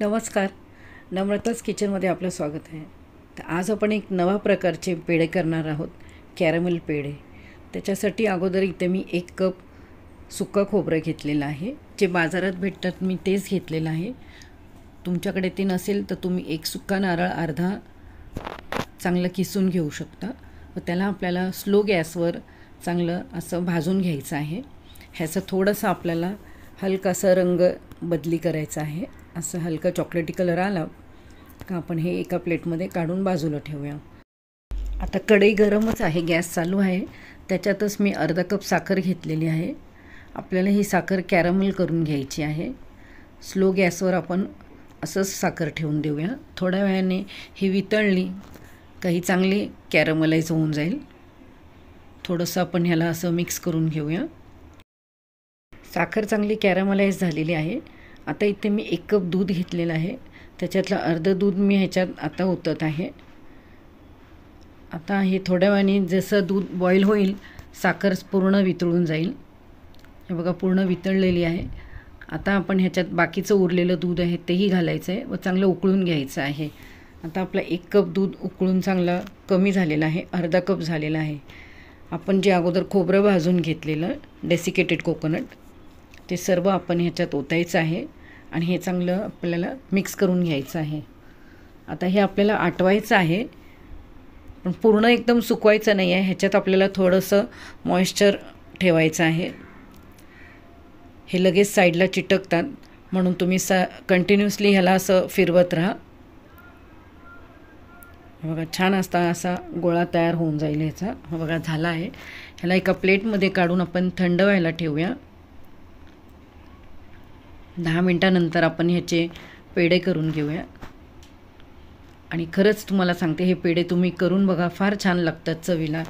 नमस्कार. नम्रताच किचनमध्ये आपलं स्वागत आहे. तर आज आपण एक नवा प्रकारचे पेढे करणार आहोत, कॅरमल पेढे. त्याच्यासाठी अगोदर इथे मी 1 कप सुक्का खोबरं घेतलेलं आहे. जे बाजारात भेटतात मी तेच घेतलेलं आहे. तुमच्याकडे ते नसेल तर तुम्ही एक सुक्का नारळ अर्धा चांगलं किसून घेऊ शकता व त्याला आपल्याला स्लो गॅसवर चांगलं असं भाजून घ्यायचं आहे. ह्याचं थोडंसं आपल्याला हलकासा रंग बदली करायचा आहे. असं हलका चॉकलेटी कलर आला का आपण हे एका प्लेटमध्ये काढून बाजूला ठेवूया. आता कढई गरमच आहे, गॅस चालू आहे. त्याच्यातच मी अर्धा कप साखर घेतलेली आहे. आपल्याला ही साखर कॅरमल करून घ्यायची आहे. स्लो गॅसवर आपण असंच साखर ठेवून देऊया. थोड्या वेळाने ही वितळली काही चांगली कॅरमलाइज होऊन जाईल. थोडंसं आपण ह्याला असं मिक्स करून घेऊया. साखर चांगली कॅरमलाइज झालेली आहे. आता इथे मी 1 कप दूध घेतलेलं आहे. त्याच्यातलं अर्धं दूध मी ह्याच्यात आता ओतत आहे. आता हे थोड्या वेळाने जसं दूध बॉईल होईल साखर पूर्ण वितळून जाईल. हे बघा पूर्ण वितळलेली आहे. आता आपण ह्याच्यात बाकीचं उरलेलं दूध आहे तेही घालायचं आहे व चांगलं उकळून घ्यायचं आहे. आता आपला 1 कप दूध उकळून चांगला कमी झालेला आहे, अर्धा कप झालेला आहे. आपण जे अगोदर खोबरं भाजून घेतलेलं डेसिकेटेड कोकोनट ते सर्व आपण ह्याच्यात ओतायचं आहे आणि हे चांगलं आपल्याला मिक्स करून घ्यायचं आहे. आता हे आपल्याला आटवायचं आहे पण पूर्ण एकदम सुकवायचं नाही आहे. ह्याच्यात आपल्याला थोडंसं मॉइश्चर ठेवायचं आहे. हे लगेच साईडला चिटकतात म्हणून तुम्ही कंटिन्युअसली ह्याला असं फिरवत राहा. बघा छान असा गोळा तयार होऊन जाईल ह्याचा. बघा झाला आहे. ह्याला एका प्लेटमध्ये काढून आपण थंड व्हायला ठेवूया. 10 मिनटानंतर आपण ह्याचे पेढे करून घेऊया. आणि खरंच तुम्हाला सांगते हे पेढे तुम्ही करून बघा, फार छान लागतात चवीला.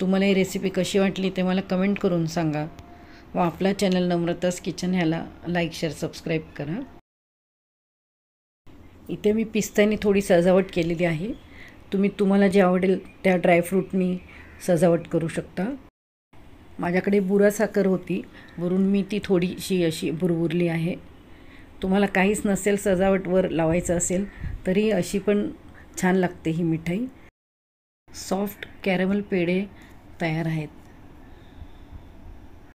तुम्हाला ही रेसिपी कशी वाटली ते मला कमेंट करून सांगा व आपला चॅनल नम्रतास किचन ह्याला लाईक शेअर सबस्क्राईब करा. इथे मी पिस्त्याने थोडी सजावट केलेली आहे. तुम्हाला जे आवडेल त्या ड्रायफ्रूटनी सजावट करू शकता. माझ्याकडे बुरा साखर होती, वरून मी ती थोडीशी अशी बुरबुरली आहे. तुम्हाला काहीच नसेल सजावटवर लावायचं असेल तरी अशी पण छान लागते ही मिठाई. सॉफ्ट कॅरमल पेढे तयार आहेत.